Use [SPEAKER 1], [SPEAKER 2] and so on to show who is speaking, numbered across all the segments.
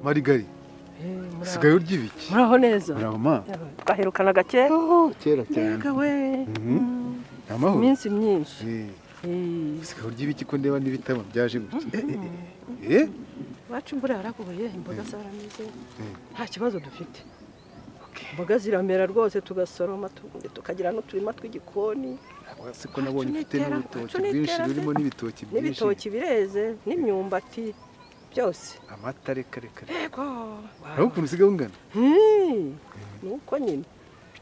[SPEAKER 1] Marigari sigaye urya ibiki
[SPEAKER 2] muraho neza
[SPEAKER 1] muraho ma
[SPEAKER 2] twaherukana gake
[SPEAKER 1] kera cyane
[SPEAKER 2] we
[SPEAKER 1] amahoro
[SPEAKER 2] iminsi myinshi
[SPEAKER 1] sigaye urya ibiki ko ndeba n'ibitabo byaje gutya
[SPEAKER 2] wacu imvura yaraguye imboga zarameze nta kibazo dufite imboga ziramera rwose tugasoroma tukagira n'uturima tw'igikoni
[SPEAKER 1] siko nabonye ufite n'urutoki rwinshi rurimo n'ibitoki byinshi
[SPEAKER 2] n'ibitoki bireze n'imyumbati byose
[SPEAKER 1] amata reka
[SPEAKER 2] yego
[SPEAKER 1] aho ukuntu usigaye ungana
[SPEAKER 2] nuko nyine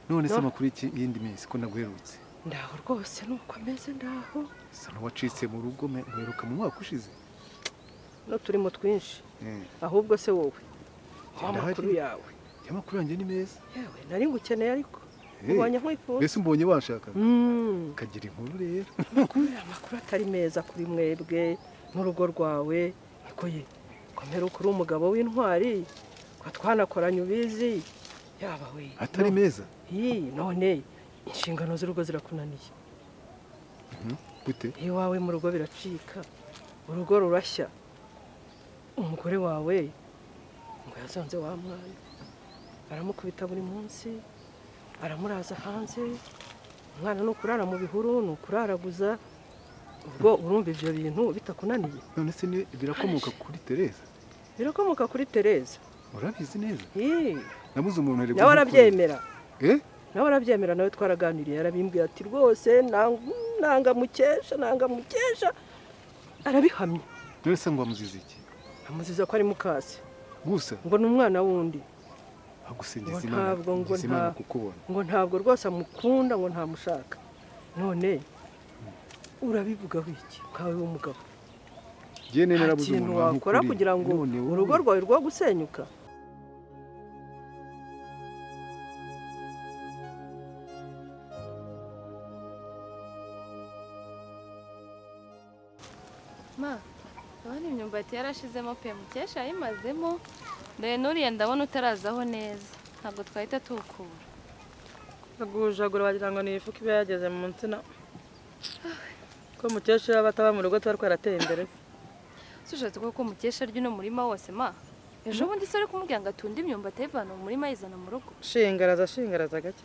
[SPEAKER 1] none se amakuru y'indi minsi ko naguherutse
[SPEAKER 2] ndaho rwose nuko ameze ndaho
[SPEAKER 1] sa n'uwacitse mu rugo mperuka mu mwaka ushize
[SPEAKER 2] no turimo twinshi ahubwo se wowe amakuru yawe
[SPEAKER 1] amakuru yanjye ni meza
[SPEAKER 2] yewe nari ngukeneye ariko ubonye nkwifuza
[SPEAKER 1] mbese umbonye washaka kagira inkuru rero
[SPEAKER 2] amakuru atari meza kuri mwebwe n'urugo rwawe niko ye komera ukuri umugabo w'intwari ko twanakoranye ubizi yaba we
[SPEAKER 1] atari meza
[SPEAKER 2] none inshingano z'urugo zirakunaniye
[SPEAKER 1] gute
[SPEAKER 2] iwawe mu rugo biracika urugo rurashya umugore wawe ngo yazanze wa mwana aramukubita buri munsi aramuraza hanze umwana nukurara mu bihuru nukuraraguza ubwo urumva ivyo bintu bitakunaniye
[SPEAKER 1] none se birakomoka kuri Tereza
[SPEAKER 2] birakomoka kuri Tereza
[SPEAKER 1] urabizi neza nabuze umuntu ari
[SPEAKER 2] nawe arabyemera nawe arabyemera nawe twaraganiriye yarabimbwiye ati rwose nanga mukesha arabihamye
[SPEAKER 1] none se ngo amuzize iki
[SPEAKER 2] amuziza ko ari mukase
[SPEAKER 1] gusa
[SPEAKER 2] ngo n'umwana wundi
[SPEAKER 1] agusingiza
[SPEAKER 2] Imana kukubona ngo ntabwo rwose amukunda ngo ntamushaka none urabivuga wiki kawe w'umugabo
[SPEAKER 1] gene narabuze umuntu
[SPEAKER 2] wakora kugira ngo urugo rwawe rwo gusenyuka
[SPEAKER 3] ma abana imyumbati yarashizemo pe Mukesha yimazemo ndeye nuriya ndabona utarazaho neza ntabwo twahita tukura
[SPEAKER 2] agujagura wagira ngo ni ifuka ibe yageze mu nsina ko Mukesha bataba mu rugo twarateye imbere
[SPEAKER 3] sushatse ko Mukesha arya no murima wose ma ejo bundi se ari kumubwira ngo atunde imyumbati ayivana mu murima yizana mu rugo
[SPEAKER 2] shingaraza gake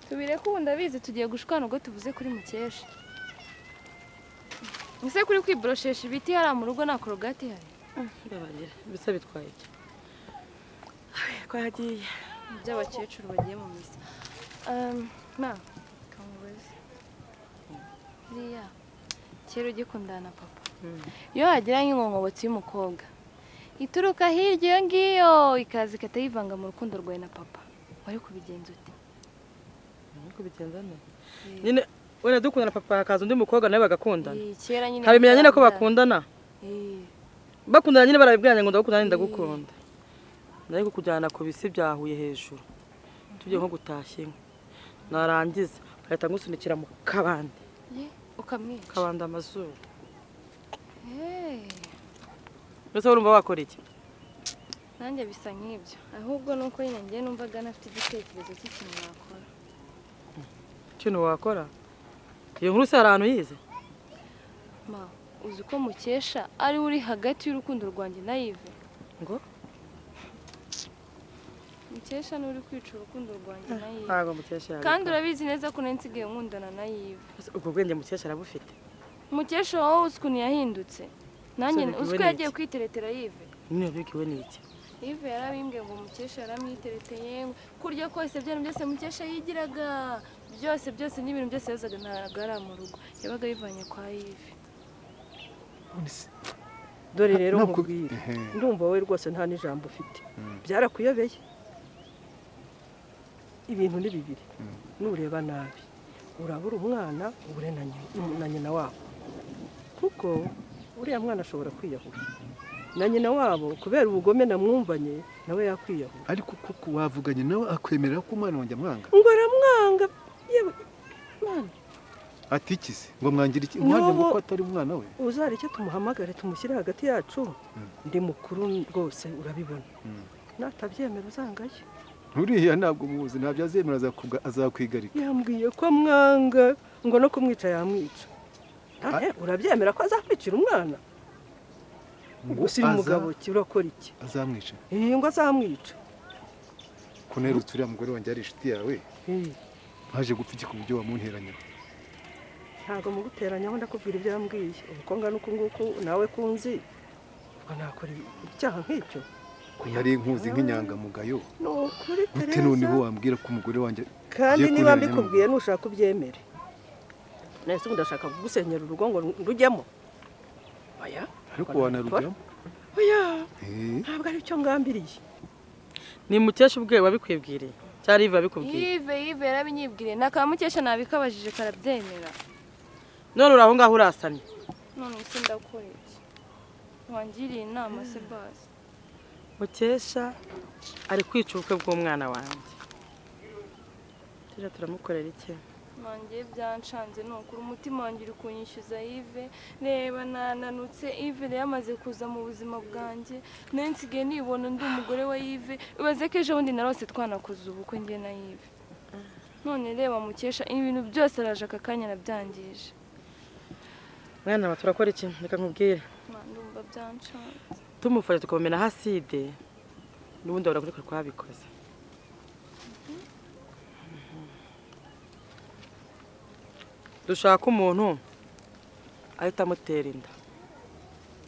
[SPEAKER 3] tubire ko ndabizi tugiye gushwana ubwo tuvuze kuri Mukesha ese kuri kwibroshesha ibiti hari mu rugo na korogati hari
[SPEAKER 2] ndabagira bisa bitwaye iki ko yagiye
[SPEAKER 3] by'abakecuru bagiye mu misa ma kamubaze riya kero ugikundana na papa iyo hagira nk'inkongobotsi y'umukobwa ituruka hirya iyo ngiyo ikaza ikatayivanga mu rukundo rwawe na papa wari kubigenza ute
[SPEAKER 2] kubigenza nyine wena dukundana papa hakaza undi mukobwa nawe bagakundana
[SPEAKER 3] kera nyine
[SPEAKER 2] habimenya nyine ko bakundana bakundana nyine barabibwiranye ngo ndagukunda ndagukunda nari kukujyana ku bisi byahuye hejuru tugiye nko gutashya narangiza ahita ngusunikira mu kabande
[SPEAKER 3] ukamwica
[SPEAKER 2] kabanda amazuru mbese urumva wakora iki
[SPEAKER 3] nanjye bisa nk'ibyo ahubwo nuko nyine ngiye numvaga nafite igitekerezo cy'ikintu nakora
[SPEAKER 2] ikintu wakora iyo nkuru se hari ahantu yize
[SPEAKER 3] ma uzi ko Mukesha ari uri hagati y'urukundo rwanjye na Yves
[SPEAKER 2] ngo
[SPEAKER 3] Mukesha ni uri kwica urukundo rwanjye na Yves
[SPEAKER 2] ntabwo Mukesha
[SPEAKER 3] kandi urabizi neza ko nsigaye nkundana na Yves
[SPEAKER 2] ubwo bwenge Mukesha arabufite
[SPEAKER 3] Mukesha wowe uzi ukuntu yahindutse nanjye uzi ko yagiye kwiteretera Yves
[SPEAKER 2] nyine bikiwe n'iki
[SPEAKER 3] Yves yarabimbwiye ngo Mukesha yaramwitereteye kurya kose byari byose Mukesha yigiraga byose n'ibintu byose yazaga ntagara mu rugo yabaga yivanye kwa Yves
[SPEAKER 2] dore rero nkubwire ndumva wowe rwose nta n'ijambo ufite byarakuyobeye ibintu ni bibiri nureba nabi urabura umwana ubure na nyina wabo kuko uriya mwana ashobora kwiyahura na nyina wabo kubera ubugome namwumvanye nawe yakwiyahura
[SPEAKER 1] ariko kuko wavuganye nawe akwemerera ko umwana wanjye amwanga
[SPEAKER 2] ngo aramwanga yewe mwana
[SPEAKER 1] atikize ngo mwangira iki umwana ngo ko atari umwana we
[SPEAKER 2] uzari icyo tumuhamagare tumushyire hagati yacu ndi mukuru rwose urabibona natabyemera uzangaye
[SPEAKER 1] nturiya ntabwo muzi ntabyo azemera azakwigarika
[SPEAKER 2] yambwiye ko amwanga ngo no kumwica yamwica urabyemera ko azakwicira umwana gusa umugabo kirakora iki
[SPEAKER 1] azamwica
[SPEAKER 2] ngo azamwica
[SPEAKER 1] kunera turiya mugore wanjye ari inshuti yawe haje gupfa iki ku buryo wamunteranya
[SPEAKER 2] ntago muguteranyaho ndakubwira ibyo yambwiye uko ngana uko nguko nawe kunzi ngo nakora icyaha nk'icyo
[SPEAKER 1] ko nari nkuzi nk'inyangamugayo
[SPEAKER 2] nukuri
[SPEAKER 1] Gute noneho wambwira ko umugore wanjye
[SPEAKER 2] kandi niba mbikubwiye nushaka ubyemere nese ndashaka kugusenyera urugo ngo rujyemo oya
[SPEAKER 1] ariko wanarujyamo
[SPEAKER 2] oya ntabwo ari cyo ngambiriye
[SPEAKER 4] ni Mukesha ubwe wabikwibwiriye cyari Iva bikubwiye
[SPEAKER 3] Ive yarabinyibwiriye nakamukesha nabikabajije karabyemera
[SPEAKER 4] none uraho ngaho urasamye
[SPEAKER 3] none se ndakora iki wangiriye inama se basi
[SPEAKER 4] Mukesha ari kwica ubukwe bw'umwana wanjye turamukorera iki
[SPEAKER 3] nanjye byanshanze nukuri umutima wanjye uri kunyishyuza Ive reba nananutse Ive yamaze kuza mu buzima bwanjye nsigaye nibona ndi umugore wa Ive ubaze ko ejo bundi narose twanakoze ubukwe njye na Ive none reba Mukesha ibintu byose araje aka kanya nabyangije
[SPEAKER 4] mwana turakora iki reka nkubwire
[SPEAKER 3] ndumva byanshanze
[SPEAKER 4] tumufashe tukamumena haside n'ubundi barakureka twabikoze dushaka umuntu ahita amutera inda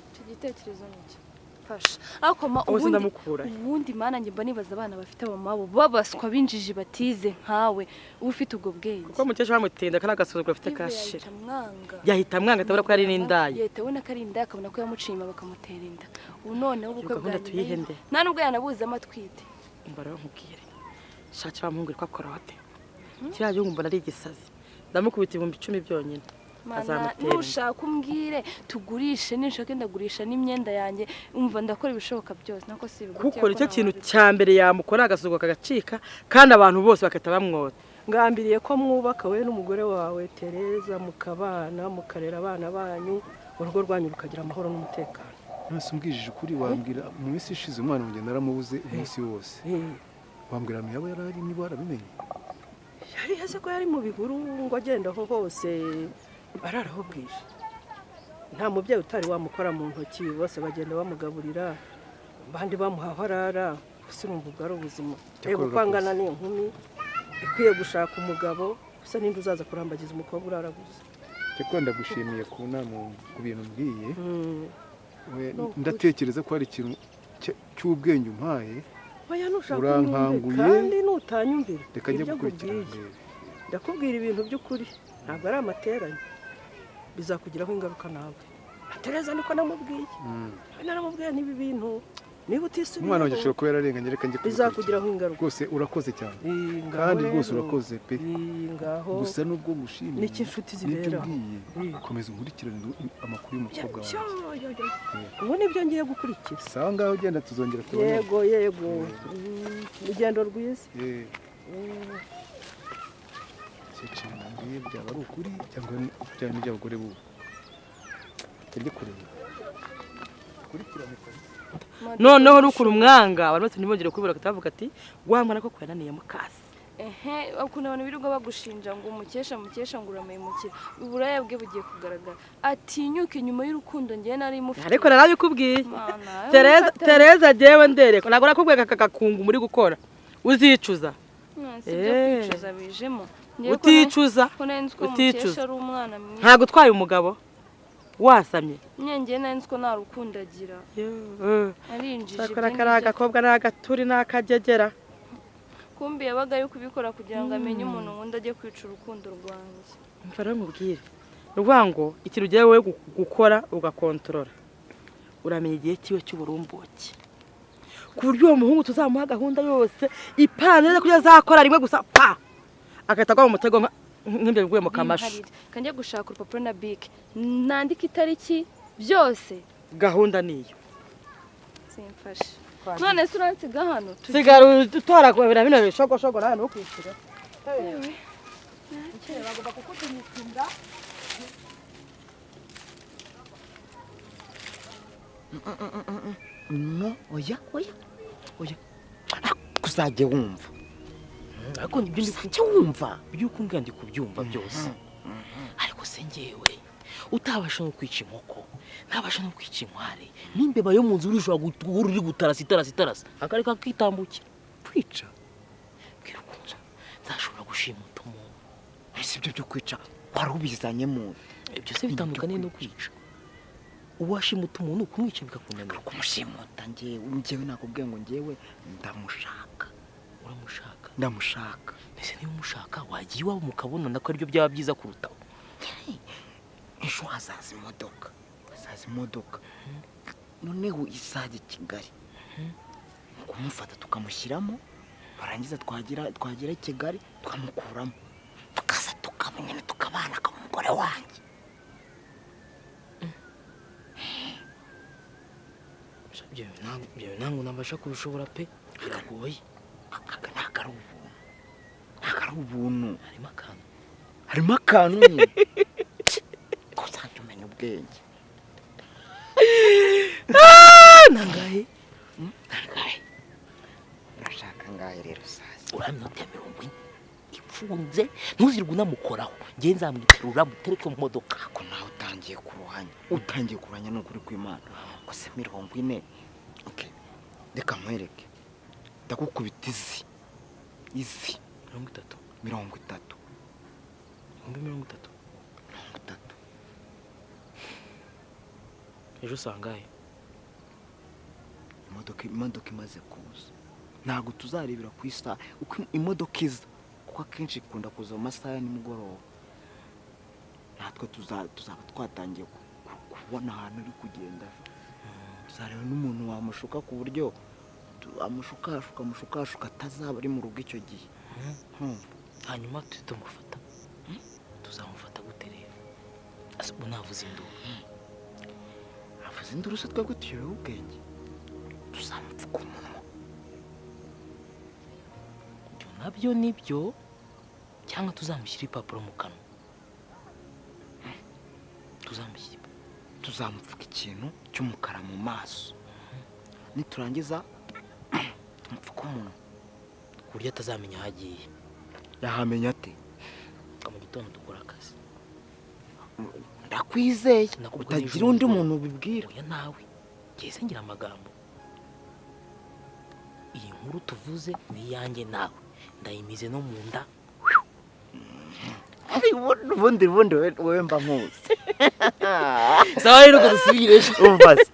[SPEAKER 3] icyo gitekerezo nicyo fasha ariko ubundi mana njye mba nibaza abana bafite abamabo babaswa binjiji batize nkawe uba ufite ubwo bwenge
[SPEAKER 4] kuko Mukesha bamutenda kandi agasuzuguro afite kashira yahita amwanga atabona ko yari n'indaya
[SPEAKER 3] yetabona ko ari indaya akabona ko yamuciye inyuma bakamutera inda ubu noneho ubukwe bwanjye
[SPEAKER 4] nde
[SPEAKER 3] nta nubwo yanabuze amatwite
[SPEAKER 4] mbara nkubwire shakira amuhungu ko akora hote kiriya gihugu mbona ari igisazi ndamukubita 10,000 byonyine
[SPEAKER 3] nushaka umbwire tugurishe ninshaka ndagurisha n'imyenda yanjye umva ndakora ibishoboka byose nako si
[SPEAKER 4] kuko icyo kintu cya mbere yamukora agasugo kagacika kandi abantu bose bakata bamwota
[SPEAKER 2] ngambiriye ko mwubaka we n'umugore wawe Tereza mukabana mukarera abana banyu urugo rwanyu rukagira amahoro n'umutekano
[SPEAKER 1] nase umbwije ukuri wambwira mu minsi ishize umwana wanjye naramubuze umunsi wose wambwira yaba yarari niba warabimenye
[SPEAKER 2] yari heze ko yari mu bihuru ngo agenda aho hose araraho bwije nta mubyeyi utari wamukora mu ntoki bose bagenda bamugaburira bandi bamuhaho arara gusa urumva ubwo ari ubuzima reba kwangana n'inkumi ikwiye gushaka umugabo gusa ninde uzaza kurambagiza umukobwa uraraguza
[SPEAKER 1] cyo ndagushimiye ku nama ku bintu mbwiye ndatekereza ko hari ikintu cy'ubwenge umpaye urankanguye
[SPEAKER 2] kandi nutanyumvira
[SPEAKER 1] reka njye gukurikirana
[SPEAKER 2] ndakubwira ibintu by'ukuri ntabwo ari amateranye bizakugiraho ingaruka nawe Tereza niko namubwiye naramubwiye nibi bintu niba utisubira
[SPEAKER 1] umwana wanjye ashobora kuba yararenganye reka njye
[SPEAKER 2] bizakugiraho ingaruka
[SPEAKER 1] rwose urakoze cyane kandi rwose urakoze pe gusa nubwo ngushimiye
[SPEAKER 2] niki inshuti zibera
[SPEAKER 1] komeza unkurikirane amakuru y'umukobwa wawe
[SPEAKER 2] ubu nibyo ngiye gukurikira
[SPEAKER 1] sawa ngaho ugenda tuzongera tubone
[SPEAKER 2] yego urugendo rwiza
[SPEAKER 1] cyane ngiye byaba ari ukuri cyangwa byaba n'iby'abagore bubu tujye kureba kurikirane
[SPEAKER 4] noneho rukuru umwanga abantu bose ntibongere kubura katavuga ati wamwana ko kwananiye mukase
[SPEAKER 3] ukuntu abantu birirwa bagushinja ngo Mukesha ngo uramuyimukira uburaya bwe bugiye kugaragara atinyuke inyuma y'urukundo ngiye nari mufite
[SPEAKER 4] ariko narabikubwiye Tereza jewe ndereko nagora kubweka kakakungu muri gukora uzicuza
[SPEAKER 3] kwicuza bijemo
[SPEAKER 4] uticuza ntago utwaye umugabo wasamye
[SPEAKER 3] nyenge nanziko nta rukundo agira arinjije
[SPEAKER 4] karaga kobwa n'agaturi n'akagegera
[SPEAKER 3] kumbi yabaga yo kubikora kugira ngo amenye umuntu wundi ajye kwica urukundo rwanjye
[SPEAKER 4] mfara nkubwire rwango ikintu ugiye wowe gukora ugakontorora uramenya igihe kiwe cy'uburumbuke ku buryo uwo muhungu tuzamuha gahunda yose ipana kuri azakora rimwe gusa pa akahita agwa mu mutego nk'ibyo biguye mu kamashu
[SPEAKER 3] kanjye gushaka urupapuro na bike nandika itariki byose
[SPEAKER 4] gahunda niyo
[SPEAKER 3] simfashe none se uransiga hano
[SPEAKER 4] sigara utoragobera bino bishogoshogo nawe ntukwishyure bagomba kukutumitinda
[SPEAKER 5] no oya kuzajya wumva ariko nibyo ndikujya wumva byuko ngandi kubyumva byose ariko se ngewe utabasha no kwica inkoko ntabasha no kwica inkware n'imbeba yo mu nzu urishobora gutura uri gutarasa akareka kitambukira
[SPEAKER 1] kwica
[SPEAKER 5] kwirukunja nzashobora gushimuta umuntu
[SPEAKER 6] ese ibyo byo kwica warubizanye mu
[SPEAKER 5] ibyo se bitandukanye no kwica uwashimuta umuntu kumwica bikakunanira
[SPEAKER 6] kumushimuta njyewe nakubwiye ngo njyewe ndamushaka
[SPEAKER 5] uramushaka
[SPEAKER 6] ndamushaka
[SPEAKER 5] ese niba umushaka wagiye iwabo mukabonana ko aribyo byaba byiza kurutaho
[SPEAKER 6] ejo hazaza imodoka noneho izajya i Kigali kumufata tukamushyiramo barangiza twagera i Kigali tukamukuramo tukaza tukamenyana tukabana n'umugore wanjye
[SPEAKER 5] ibyo ntabwo nabasha kubishobora pe biragoye
[SPEAKER 6] ntabwo ari ubuntu
[SPEAKER 5] harimo akantu
[SPEAKER 6] harimo akantu ko uzajya umenya ubwenge
[SPEAKER 5] nangahe
[SPEAKER 6] urashaka ngahe rero sasa
[SPEAKER 5] uriya minota ya 40 ifunze ntuzirwe unamukoraho ngewe nzamwiterura mutereke mu modoka
[SPEAKER 6] ko nawe utangiye kuranya n'ukuri kw'Imana ngo se 40 okay reka nkwereke ndagukubita izi 30
[SPEAKER 5] ejo sangahe
[SPEAKER 6] imodoka imaze kuza ntabwo tuzarebera ku isaha uko imodoka iza kuko akenshi ikunda kuza mu masaha ya nimugoroba natwe tuzaba twatangiye kubona ahantu uri kugenda tuzareba n'umuntu wamushuka ku buryo amushukashuka atazaba ari mu rugo icyo gihe
[SPEAKER 5] hanyuma tutamufata tuzamufata gute rero ubu navuze
[SPEAKER 6] induru se twebwe tuyobewe ubwenge tuzamupfuka umunwa
[SPEAKER 5] ibyo nabyo nibyo cyangwa tuzamushyira ipapuro mu kanwa
[SPEAKER 6] tuzamupfuka ikintu cy'umukara mu maso niturangiza tumupfuka umunwa
[SPEAKER 5] ku buryo atazamenya aho agiye
[SPEAKER 6] yahamenya ate
[SPEAKER 5] mu gitondo dukora akazi
[SPEAKER 6] ndakwizeye utagira undi muntu ubibwira
[SPEAKER 5] oya nawe ngeze ngira amagambo iyi nkuru tuvuze ni iyanjye nawe ndayimize no mu nda
[SPEAKER 6] ubundi wowe mba nkuzi
[SPEAKER 5] sawa rero ko dusubire
[SPEAKER 6] umvaze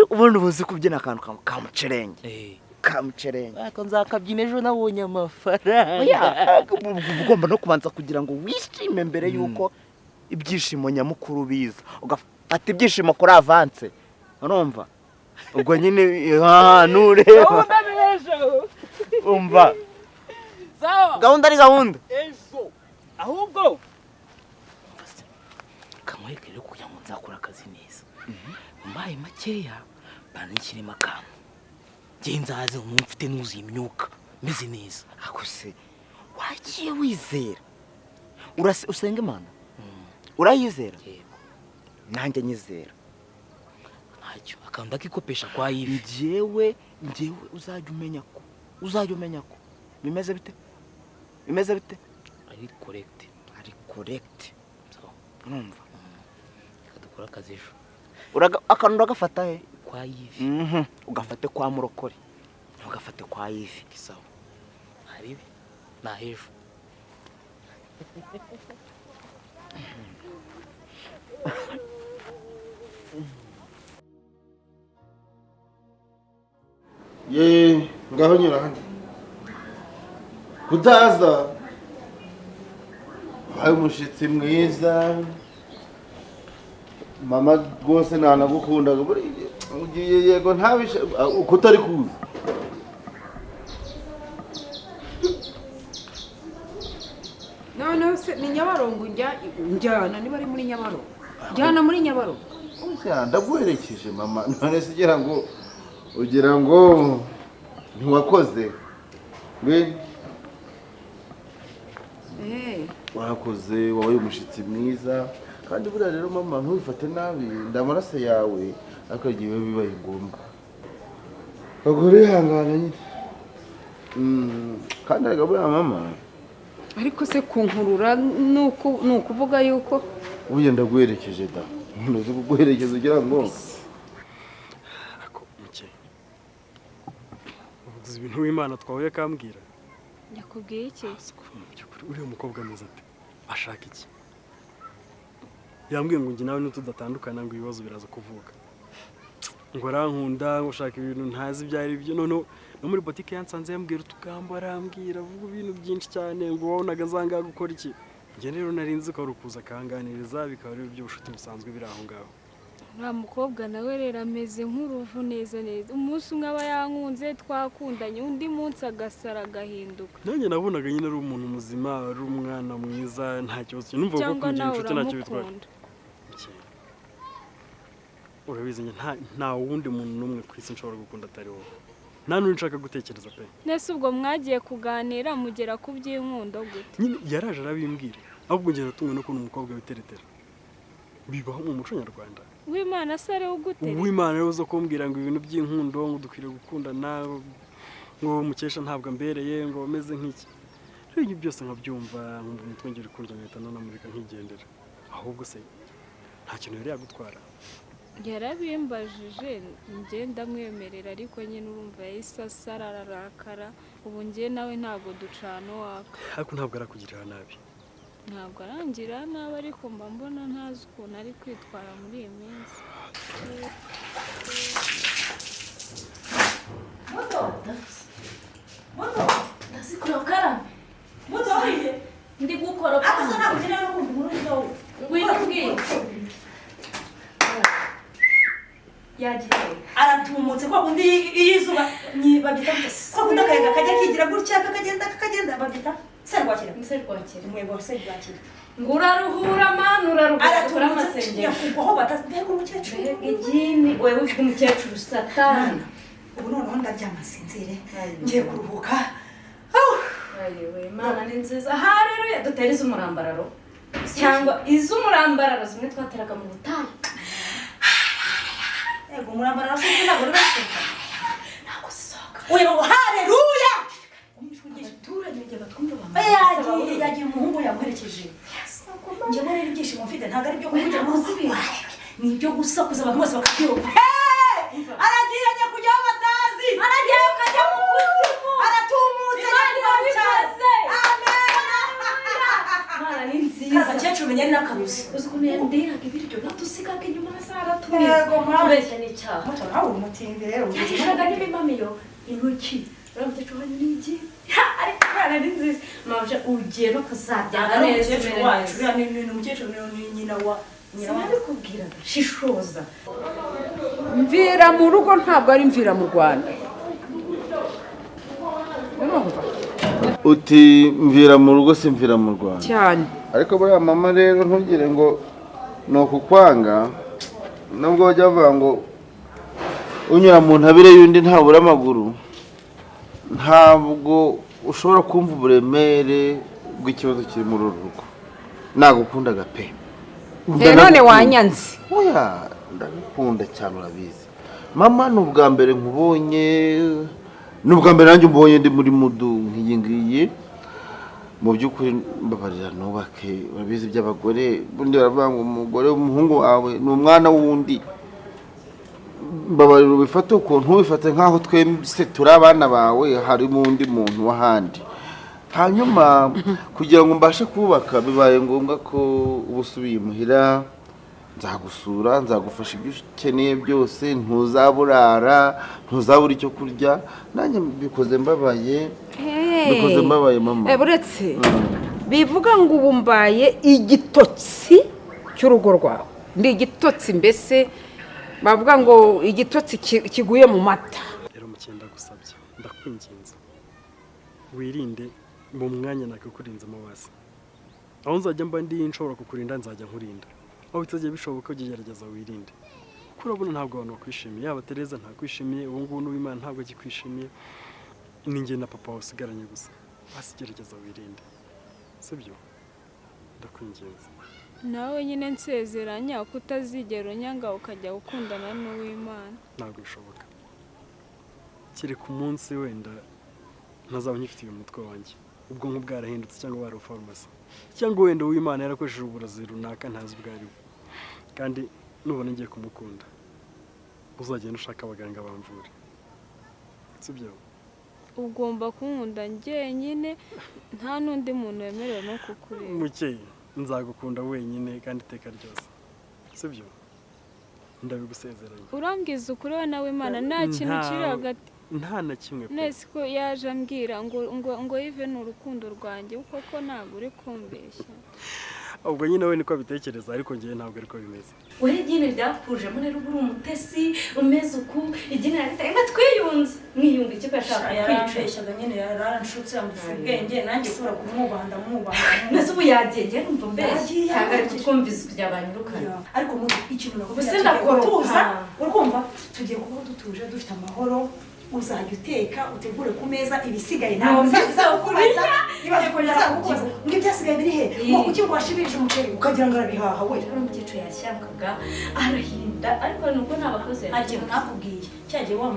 [SPEAKER 6] ubundi ubuzi kubyina akantu kamucerenge
[SPEAKER 5] ako nzakabyina ejo nabonye amafaranga
[SPEAKER 6] ugomba no kubanza kugira ngo wishime mbere yuko ibyishimo nyamukuru biza ugafata ibyishimo kuri avance urumva ubwo nyine nureba umva gahunda ari gahunda
[SPEAKER 5] ahubwo kamwereke rero kugira ngo nzakora akazi neza mbaye makeya banikiremo akantu ngewe nzaze umuntu mfite nuzuye imyuka meze neza
[SPEAKER 6] akose wagiye wizera usenga Imana urayizera nanjye nyizera
[SPEAKER 5] ntacyo akantu akikopesha kwa yivi
[SPEAKER 6] njyewe uzajya umenya ko bimeze bite
[SPEAKER 5] ari correct
[SPEAKER 6] urumva
[SPEAKER 5] dukora akazi ejo
[SPEAKER 6] akantu uragafata he
[SPEAKER 5] kwa yivi
[SPEAKER 6] ugafate kwa murokore ugafate kwa yivi
[SPEAKER 5] sawa haribi na ejo
[SPEAKER 7] ngaho nyura hano kudaza wabaye umushyitsi mwiza mama rwose ntanagukundaga ugiye yego ntabishe uko utari kuza
[SPEAKER 8] noneho se ni Nyabarongo njyana niba ari muri Nyabarongo njyana muri Nyabarongo
[SPEAKER 7] ndaguherekeje mama none se ugira ngo ntiwakoze wakoze wabaye umushyitsi mwiza kandi buriya rero mama ntubifate nabi ndamaraso yawe ariko igihe bibaye ngombwa bagore ihangana nyine kandi ariko buriya mama
[SPEAKER 8] ariko se kunkurura ni ukuvuga yuko
[SPEAKER 7] ubuye ndaguherekeje da umuntu uzi kuguherekeza ugira ngo
[SPEAKER 9] ako muke uzi ibintu w'Imana twahuye kambwira
[SPEAKER 3] yakubwiye iki
[SPEAKER 9] uriya mukobwa ameze ate ashaka iki yambwiye ngo njye nawe nitudatandukana ngo ibibazo biraza kuvuka ngo arankunda ngo ushaka ibintu ntazi byari byo none no muri boutique yansanze yambwira utugambo arambwira avuga ibintu byinshi cyane ngo wabonaga zanga gukora iki njye rero nari nzi ko rukuza kanganiriza bikaba ari byo bushuti busanzwe biri aho ngaho
[SPEAKER 3] uriya mukobwa nawe rero ameze nk'uruvu neza umunsi umwe aba yankunze twakundanye undi munsi agasara agahinduka
[SPEAKER 9] nanjye nabonaga nyine ari umuntu muzima ari umwana mwiza nta kibazo numva ko kugira inshuti ntacyo bitwara urabizi nta wundi muntu n'umwe ku isi nshobora gukunda atari wowe nta n'undi nshaka gutekereza pe
[SPEAKER 3] nese ubwo mwagiye kuganira mugera ku by'inkundo gute
[SPEAKER 9] nyine yaraje arabimbwira ahubwo njye natumwe no kubona umukobwa witeretera bibaho mu muco nyarwanda
[SPEAKER 3] w'Imana se ari ugutera
[SPEAKER 9] w'Imana rero zo kumbwira ngo ibintu by'inkundo ngo dukwiriye gukundana ngo Mukesha ntabwo ambereye ngo ameze nk'iki rero ibyo byose nkabyumva nkumva umutwe ngira ukunze nkahita nanamurika nkigendera ahubwo se nta kintu yari yagutwara
[SPEAKER 3] yarabimbajije njye ndamwemerera ariko nyine urumva yahise asararakara ubu njye nawe ntabwo ducana waka
[SPEAKER 9] ariko ntabwo arakugirira nabi
[SPEAKER 3] ntabwo arangira nabi ariko mba mbona ntazi ukuntu ari kwitwara muri iyi minsi
[SPEAKER 10] ndazikora ukarame ndi gukora akaza ntabwo ngira no kumva inkuru nzawo ngwino mbwira yagiye aratumutse kwa kundi izuba babyita kwa kundi akayaga kajya kigira gutya kakagenda babyita serwakira mwego serwakira nguraruhura manu uraruhura amasenge yakugwaho batazbega umukecuru igini wewe ufite umukecuru satani ubu noneho ndabyamasinzire ngiye kuruhuka ayewe mana ni nziza hareruye duteriza umurambararo cyangwa izumurambararo zimwe twateraga mu butayu ego umurambararo se ntabwo rubaseka ntabwo zisohoka wewe hareruya yagiye umuhungu yamuherekeje njye muri ibyishimo mfite ntabwo ari byo kuvugira mu zibiri ni ibyo gusakuza abantu bose bakabyumva aragiye ajya kujya aho batazi aragiye akajya mu kuzimu aratumutse Mana ni nziza abakecuru menyari n'akarusi uzi ukuntu yandiraga ibiryo natusigaga inyuma hasi aratumiza kubeshya n'icyaha nawe umutindi rero ugiraga n'ibimamiyo intoki uramutse wanywa n'igi ariko Mana ni nziza mabje ugiye no kuzabyanga neza umukecuru wacu ni umukecuru ni nyina wa sinabikubwiraga shishoza
[SPEAKER 8] mvira mu rugo ntabwo ari mvira mu Rwanda
[SPEAKER 7] uti mvira mu rugo si mvira mu Rwanda
[SPEAKER 8] cyane
[SPEAKER 7] ariko buriya mama rero ntugire ngo ni ukukwanga nubwo bajya bavuga ngo unyura mu ntabire y'undi ntabura amaguru ntabwo ushobora kumva uburemere bw'ikibazo kiri muri uru rugo nagukundaga pe
[SPEAKER 8] none wanyanze
[SPEAKER 7] oya ndagukunda cyane urabizi mama ni ubwa mbere nkubonye ni ubwa mbere nanjye mbonye ndi muri mudu nk'iyi ngiyi mu by'ukuri mbabarira nubake urabizi by'abagore bundi baravuga ngo umugore w'umuhungu wawe ni umwana w'undi mbabarira ubifate ukuntu ubifate nk'aho twese turi abana bawe harimo undi muntu w'ahandi hanyuma kugira ngo mbashe kubaka bibaye ngombwa ko uba usubiye imuhira nzagusura nzagufasha ibyo ukeneye byose ntuzaburara ntuzabura icyo kurya nanjye bikoze mbabaye mama
[SPEAKER 8] buretse bivuga ngo ubu mbaye igitotsi cy'urugo rwawe ndi igitotsi mbese bavuga ngo igitotsi kiguye mu mata
[SPEAKER 9] rero mukenda gusabye ndakwinginze wirinde mu mwanya nakakurinzemo wase aho nzajya mba ndi nshobora kukurinda nzajya nkurinda aho bitajya bishoboka ugerageza wirinde kuko urabona ntabwo abantu bakwishimiye yaba Tereza ntakwishimiye ubu ngubu n'Uwimana ntabwo agikwishimiye ni njye na papa usigaranye gusa basi gerageza wirinde sibyo ndakwinginze
[SPEAKER 3] nawe nyine nsezeranya ko utazigera unyanga ukajya gukundana n'Uwimana
[SPEAKER 9] ntabwo bishoboka kiri ku munsi wenda ntazaba nyifitiye umutwe wanjye ubwonko bwarahindutse cyangwa wari farumasi cyangwa wenda Uwimana yarakoresheje uburozi runaka ntazi ubwo ari bwo kandi nubona ngiye kumukunda uzagenda ushaka abaganga bamvure sibyo
[SPEAKER 3] ugomba kunkunda njyenyine nta n'undi muntu wemerewe no kukureba
[SPEAKER 9] Mukeye nzagukunda wenyine kandi iteka ryose sibyo ndabigusezeranye
[SPEAKER 3] urambwiza ukuri we nawe Imana nta kintu kiri hagati
[SPEAKER 9] nta na kimwe pe
[SPEAKER 3] nese ko yaje ambwira ngo Yves ni urukundo rwanjye kuko ntabwo uri kumbeshya
[SPEAKER 9] ubwo nyine we niko abitekereza ariko ngiye ntabwo ariko bimeze
[SPEAKER 10] we igine ryakuje muri ruguru umutesi umeze uku igine ritarenga twiyunze mwiyunga icyo yashaka yarambeshyaga nyine yaranshutse amufite ubwenge nanjye kubura kumwubanda nese ubu yagenge numva mbeshye cyangwa ari kukumviza kujya banyirukana ariko mu ikintu nakubwira tuza urumva tugiye kuba dutuje dufite amahoro uzajya uteka utegure ku meza ibisigaye ntabwo bizakubaza nibaze ko nzakubaza ngo ibyasigaye biri he ngo kuki washibije umuceri ukagira ngo arabihaha we ari umukecuru yashyakaga arahinda ariko nuko ntabakoze agiye nakubwiye cyagiye wa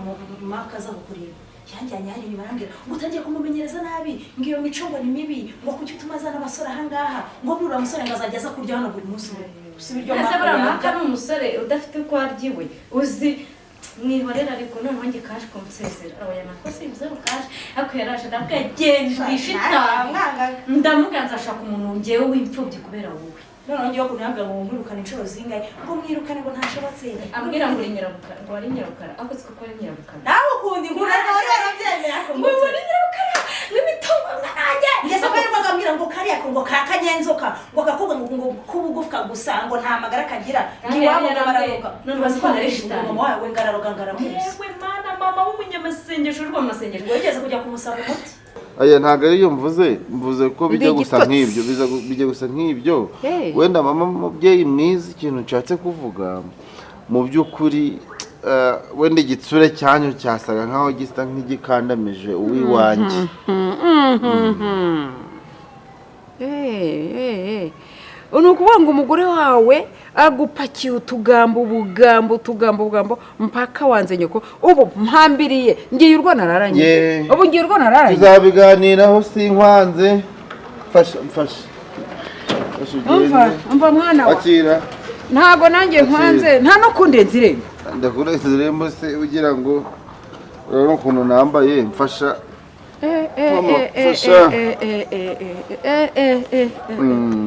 [SPEAKER 10] makaza kukureba yanjyanye hari bibarambira ngo utangiye kumumenyereza nabi ngo iyo mico ngo ni mibi ngo kuki utumaza n'abasore aha ngaha ngo buri musore ngo azajya aza kurya hano buri munsi usibiryo maka ni umusore udafite uko aryiwe uzi mwihorera ariko noneho nge kaje kumusezera aba yanakoze ibizo kaje ariko yaraje ndabwagendisha itanga ndamuganza ashaka umuntu ngewe w'imfubyi kubera wowe noneho ngiye kunyaga ngo mwirukane inshuro zingahe ngo mwirukane ngo ntashobotse ambwira ngo nyirabukara ngo ari nyirabukara ako siko ko ari nyirabukara nawe ukundi ngura nawe yarabyemera ko ngo ari nyirabukara n'imitongo nanjye ngeze ko yarimo agambira ngo kariya ngo kakanyenzoka ngo gakobwa ngo kubugufka gusa ngo nta magara kagira ngiwabo bararoga none baziko narishita mama wawe ngararoga ngaramuzi yewe mana mama w'umunyamasengesho rwo masengesho ngo yigeze kujya kumusaba umuti
[SPEAKER 7] aya ntago ariyo mvuze ko bijya gusa nk'ibyo bijya gusa nk'ibyo wenda mama mubyeyi mwiza ikintu nshatse kuvuga mu by'ukuri wenda igitsure cyanyu cyasaga nkaho gisa nk'igikandamije uwiwanjye
[SPEAKER 8] ni ukuvuga ngo umugore wawe agupakiye utugambo mpaka wanze nyoko ubu mpambiriye ngiye urwo nararanye ubu ngiye urwo nararanye
[SPEAKER 7] tuzabiganiraho sinkwanze mfasha
[SPEAKER 8] umva mwana wa
[SPEAKER 7] akira
[SPEAKER 8] ntago nanjye nkwanze nta no kundenza irembo
[SPEAKER 7] ndakurenza irembo se ugira ngo urabona ukuntu nambaye mfasha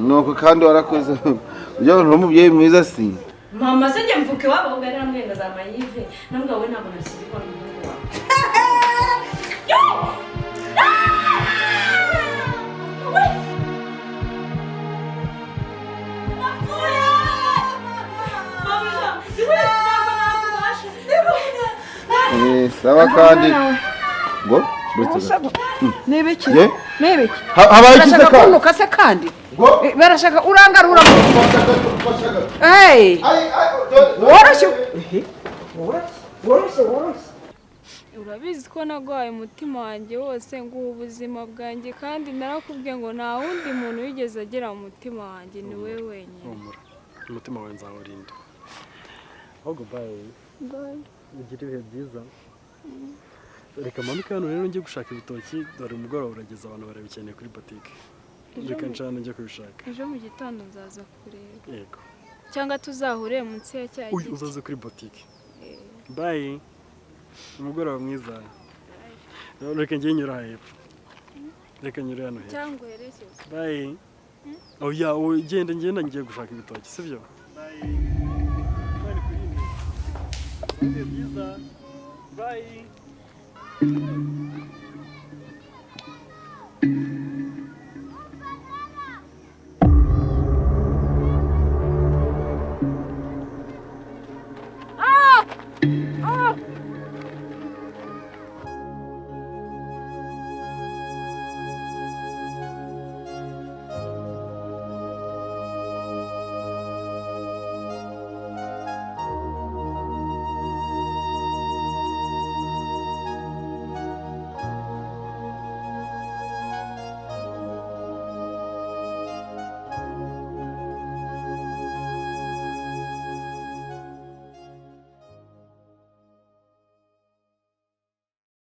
[SPEAKER 7] nuko kandi warakoze ujya n'umubyeyi mwiza si
[SPEAKER 10] mama se njye mvuke wabo ubwo ari namwenga za mayive nambwa we ntabwo nashyirwa mu muhungu wawe
[SPEAKER 7] sawa kandi ngo
[SPEAKER 8] nebeki
[SPEAKER 7] habaye iki se kandi
[SPEAKER 8] kunuka se kandi barashaka urangarura woroshye
[SPEAKER 3] urabizi ko nagwaye umutima wanjye wose nguha ubuzima bwanjye kandi narakubwiye ngo nta wundi muntu wigeze agera mu mutima wanjye ni we wenyine
[SPEAKER 9] umutima wawe nzawurinda ahubwo bayi ugira ibihe byiza reka manuka hano rero njye gushaka ibitoki dore umugoroba urageze abantu barabikeneye kuri botike reka ncana njye kubishaka
[SPEAKER 3] ejo mu gitondo nzaza kureba
[SPEAKER 9] yego
[SPEAKER 3] cyangwa tuzahurire munsi ya cya giti
[SPEAKER 9] uzaze kuri botike bayi umugoroba mwiza reka njye nyura hepfo reka nyure hano hepfo
[SPEAKER 3] cyangwa uherekeze
[SPEAKER 9] bayi oya ugenda ngenda ngiye gushaka ibitoki sibyo bayi bari kuri ibihe byiza bayi